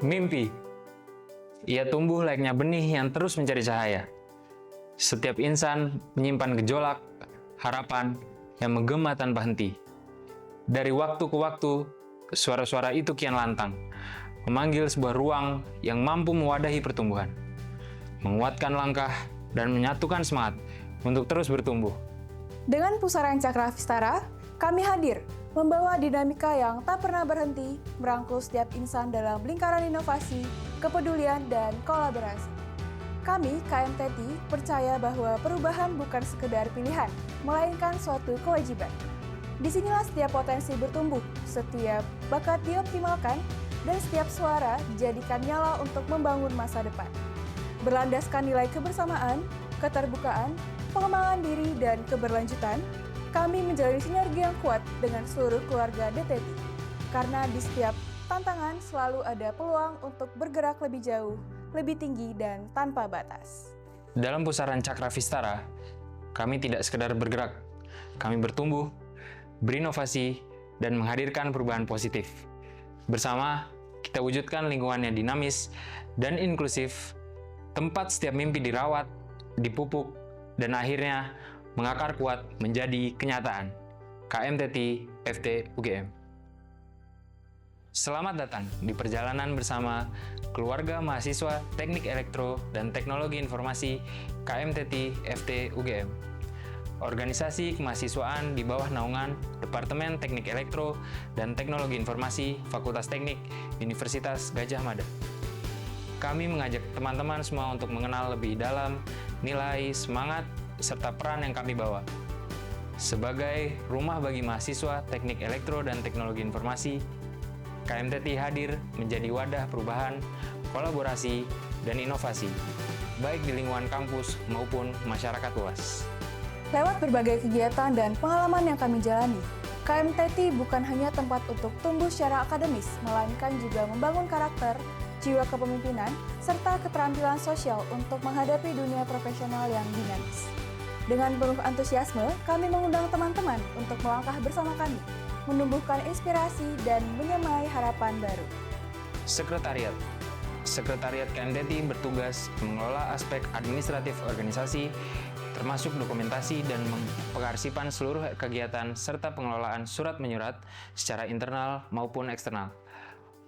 Mimpi. Ia tumbuh layaknya benih yang terus mencari cahaya. Setiap insan menyimpan gejolak, harapan yang menggema tanpa henti. Dari waktu ke waktu, suara-suara itu kian lantang, memanggil sebuah ruang yang mampu mewadahi pertumbuhan, menguatkan langkah, dan menyatukan semangat untuk terus bertumbuh. Dengan pusaran Cakra Vistara, kami hadir membawa dinamika yang tak pernah berhenti, merangkul setiap insan dalam lingkaran inovasi, kepedulian, dan kolaborasi. Kami, KMTT, percaya bahwa perubahan bukan sekedar pilihan, melainkan suatu kewajiban. Disinilah setiap potensi bertumbuh, setiap bakat dioptimalkan, dan setiap suara dijadikan nyala untuk membangun masa depan. Berlandaskan nilai kebersamaan, keterbukaan, pengembangan diri, dan keberlanjutan, kami menjalani sinergi yang kuat dengan seluruh keluarga DTT. Karena di setiap tantangan selalu ada peluang untuk bergerak lebih jauh, lebih tinggi, dan tanpa batas. Dalam pusaran Cakra Vistara, kami tidak sekedar bergerak, kami bertumbuh, berinovasi, dan menghadirkan perubahan positif. Bersama, kita wujudkan lingkungan yang dinamis dan inklusif, tempat setiap mimpi dirawat, dipupuk, dan akhirnya mengakar kuat menjadi kenyataan. KMTT FT UGM. Selamat datang di perjalanan bersama keluarga mahasiswa Teknik Elektro dan Teknologi Informasi KMTT FT UGM. Organisasi kemahasiswaan di bawah naungan Departemen Teknik Elektro dan Teknologi Informasi Fakultas Teknik Universitas Gadjah Mada. Kami mengajak teman-teman semua untuk mengenal lebih dalam nilai, semangat, serta peran yang kami bawa. Sebagai rumah bagi mahasiswa Teknik Elektro dan Teknologi Informasi, KMTT hadir menjadi wadah perubahan, kolaborasi, dan inovasi, baik di lingkungan kampus maupun masyarakat luas. Lewat berbagai kegiatan dan pengalaman yang kami jalani, KMTT bukan hanya tempat untuk tumbuh secara akademis, melainkan juga membangun karakter, jiwa kepemimpinan, serta keterampilan sosial untuk menghadapi dunia profesional yang dinamis. Dengan penuh antusiasme, kami mengundang teman-teman untuk melangkah bersama kami, menumbuhkan inspirasi dan menyemai harapan baru. Sekretariat. Sekretariat KMTT bertugas mengelola aspek administratif organisasi, termasuk dokumentasi dan pengarsipan seluruh kegiatan serta pengelolaan surat menyurat secara internal maupun eksternal.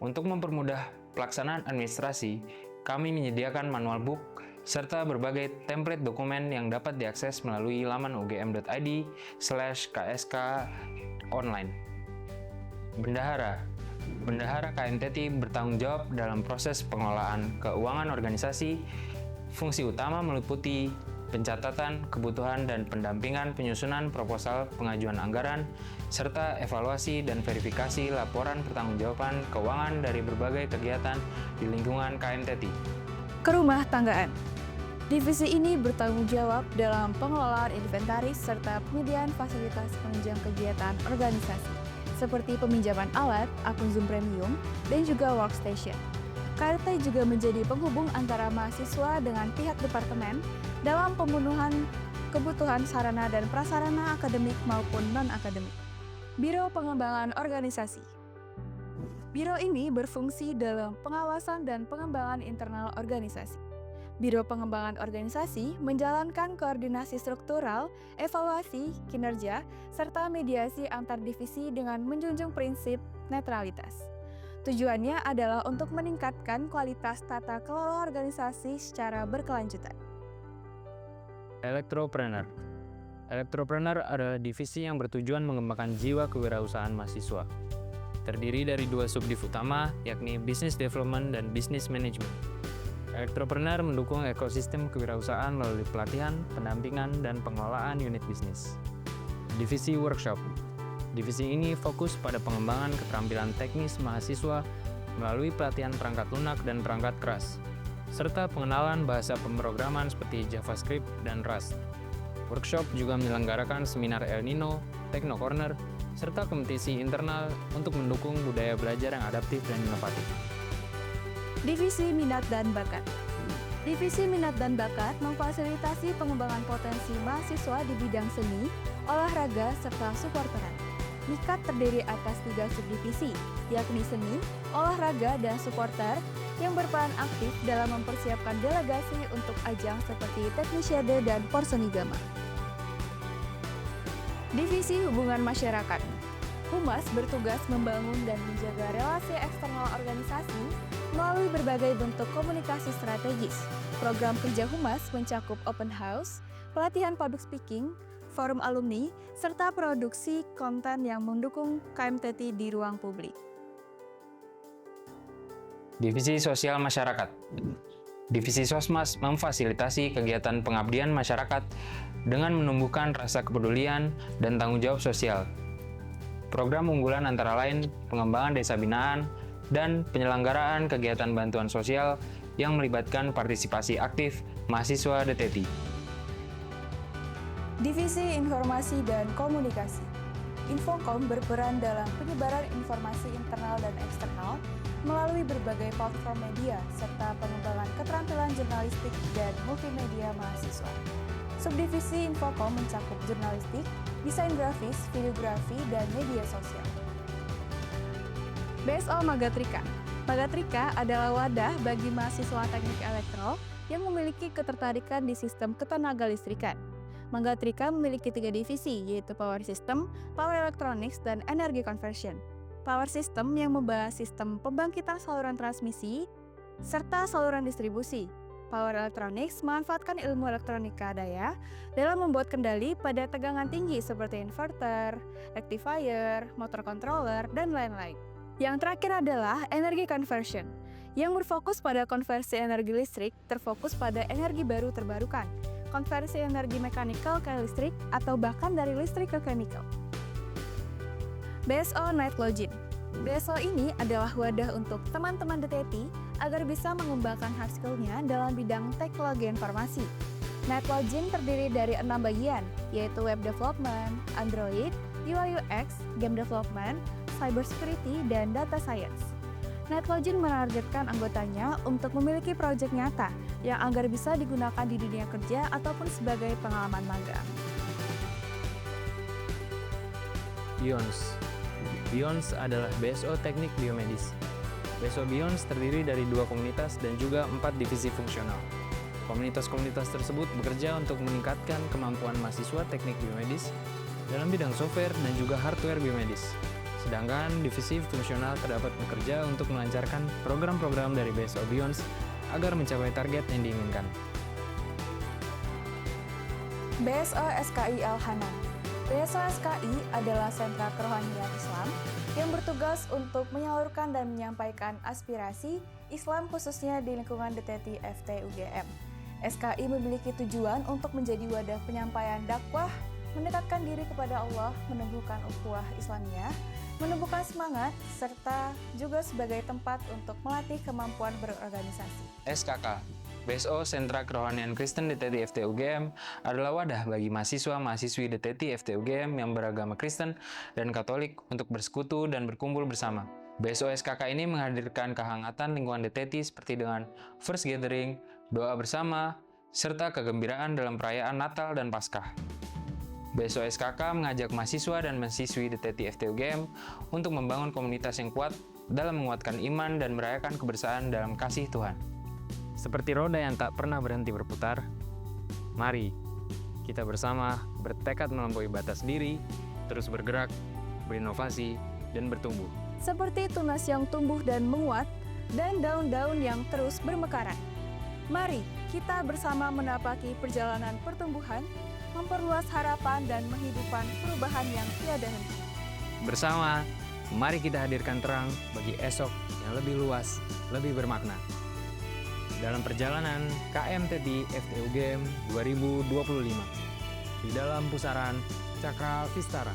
Untuk mempermudah pelaksanaan administrasi, kami menyediakan manual book serta berbagai template dokumen yang dapat diakses melalui laman ugm.id/ksk online. Bendahara. Bendahara KMTT bertanggung jawab dalam proses pengelolaan keuangan organisasi. Fungsi utama meliputi pencatatan, kebutuhan, dan pendampingan penyusunan proposal pengajuan anggaran, serta evaluasi dan verifikasi laporan pertanggungjawaban keuangan dari berbagai kegiatan di lingkungan KMTT. Kerumah tanggaan. Divisi ini bertanggung jawab dalam pengelolaan inventaris serta penyediaan fasilitas penunjang kegiatan organisasi, seperti peminjaman alat, akun Zoom Premium, dan juga workstation. KRT juga menjadi penghubung antara mahasiswa dengan pihak departemen dalam pemenuhan kebutuhan sarana dan prasarana akademik maupun non-akademik. Biro Pengembangan Organisasi. Biro ini berfungsi dalam pengawasan dan pengembangan internal organisasi. Biro Pengembangan Organisasi menjalankan koordinasi struktural, evaluasi, kinerja, serta mediasi antar divisi dengan menjunjung prinsip netralitas. Tujuannya adalah untuk meningkatkan kualitas tata kelola organisasi secara berkelanjutan. Elektropreneur. Elektropreneur adalah divisi yang bertujuan mengembangkan jiwa kewirausahaan mahasiswa. Terdiri dari dua subdiv utama, yakni Business Development dan Business Management. Elektropreneur mendukung ekosistem kewirausahaan melalui pelatihan, pendampingan, dan pengelolaan unit bisnis. Divisi Workshop. Divisi ini fokus pada pengembangan keterampilan teknis mahasiswa melalui pelatihan perangkat lunak dan perangkat keras, serta pengenalan bahasa pemrograman seperti JavaScript dan Rust. Workshop juga menyelenggarakan seminar El Nino, Techno Corner, serta kompetisi internal untuk mendukung budaya belajar yang adaptif dan inovatif. Divisi Minat dan Bakat. Divisi Minat dan Bakat memfasilitasi pengembangan potensi mahasiswa di bidang seni, olahraga, serta supporteran. MIKAT terdiri atas 3 subdivisi, yakni seni, olahraga, dan supporter, yang berperan aktif dalam mempersiapkan delegasi untuk ajang seperti Teknisiade dan Porsenigama. Divisi Hubungan Masyarakat. Humas bertugas membangun dan menjaga relasi eksternal organisasi melalui berbagai bentuk komunikasi strategis. Program kerja Humas mencakup open house, pelatihan public speaking, forum alumni, serta produksi konten yang mendukung KMTT di ruang publik. Divisi Sosial Masyarakat. Divisi Sosmas memfasilitasi kegiatan pengabdian masyarakat dengan menumbuhkan rasa kepedulian dan tanggung jawab sosial. Program unggulan antara lain pengembangan desa binaan dan penyelenggaraan kegiatan bantuan sosial yang melibatkan partisipasi aktif mahasiswa DTT. Divisi Informasi dan Komunikasi. Infokom berperan dalam penyebaran informasi internal dan eksternal melalui berbagai platform media serta pengembangan keterampilan jurnalistik dan multimedia mahasiswa. Subdivisi Infokom mencakup jurnalistik, desain grafis, videografi, dan media sosial. BSO Magatrika. Magatrika adalah wadah bagi mahasiswa teknik elektro yang memiliki ketertarikan di sistem ketenaga listrikan. Magatrika memiliki 3 divisi, yaitu Power System, Power Electronics, dan Energy Conversion. Power System yang membahas sistem pembangkitan saluran transmisi, serta saluran distribusi. Power Electronics memanfaatkan ilmu elektronika daya dalam membuat kendali pada tegangan tinggi seperti inverter, rectifier, motor controller, dan lain-lain. Yang terakhir adalah Energy Conversion, yang berfokus pada konversi energi listrik terfokus pada energi baru terbarukan, konversi energi mekanikal ke listrik, atau bahkan dari listrik ke chemical. BSO Night Login. BSO ini adalah wadah untuk teman-teman DTT agar bisa mengembangkan hard skill-nya dalam bidang teknologi informasi. Night Login terdiri dari 6 bagian, yaitu web development, Android, UI UX, game development, cybersecurity, dan data science. Night Login menargetkan anggotanya untuk memiliki proyek nyata yang agar bisa digunakan di dunia kerja ataupun sebagai pengalaman magang. Beyonds. Beyonds adalah BSO Teknik Biomedis. BSO Beyonds terdiri dari 2 komunitas dan juga 4 divisi fungsional. Komunitas-komunitas tersebut bekerja untuk meningkatkan kemampuan mahasiswa teknik biomedis dalam bidang software dan juga hardware biomedis. Sedangkan divisi fungsional terdapat bekerja untuk melancarkan program-program dari BSO Beyonds agar mencapai target yang diinginkan. BSO SKI Al-Hanan. BSO SKI adalah sentra kerohanian Islam yang bertugas untuk menyalurkan dan menyampaikan aspirasi Islam khususnya di lingkungan DTT FT UGM. SKI memiliki tujuan untuk menjadi wadah penyampaian dakwah, mendekatkan diri kepada Allah, menumbuhkan ukhuwah Islamiyah, menumbuhkan semangat, serta juga sebagai tempat untuk melatih kemampuan berorganisasi. SKK, BSO Sentra Kerohanian Kristen DTT FT UGM adalah wadah bagi mahasiswa-mahasiswi DTT FT UGM yang beragama Kristen dan Katolik untuk bersekutu dan berkumpul bersama. BSO SKK ini menghadirkan kehangatan lingkungan DTT seperti dengan first gathering, doa bersama, serta kegembiraan dalam perayaan Natal dan Paskah. BSO SKK mengajak mahasiswa dan mahasiswi DTT FT UGM untuk membangun komunitas yang kuat dalam menguatkan iman dan merayakan kebersamaan dalam kasih Tuhan. Seperti roda yang tak pernah berhenti berputar, mari kita bersama bertekad melampaui batas diri, terus bergerak, berinovasi, dan bertumbuh. Seperti tunas yang tumbuh dan menguat, dan daun-daun yang terus bermekaran. Mari kita bersama menapaki perjalanan pertumbuhan, memperluas harapan dan menghidupkan perubahan yang tiada henti. Bersama, mari kita hadirkan terang bagi esok yang lebih luas, lebih bermakna. Dalam perjalanan KMTT FT UGM 2025 di dalam pusaran Cakra Vistara.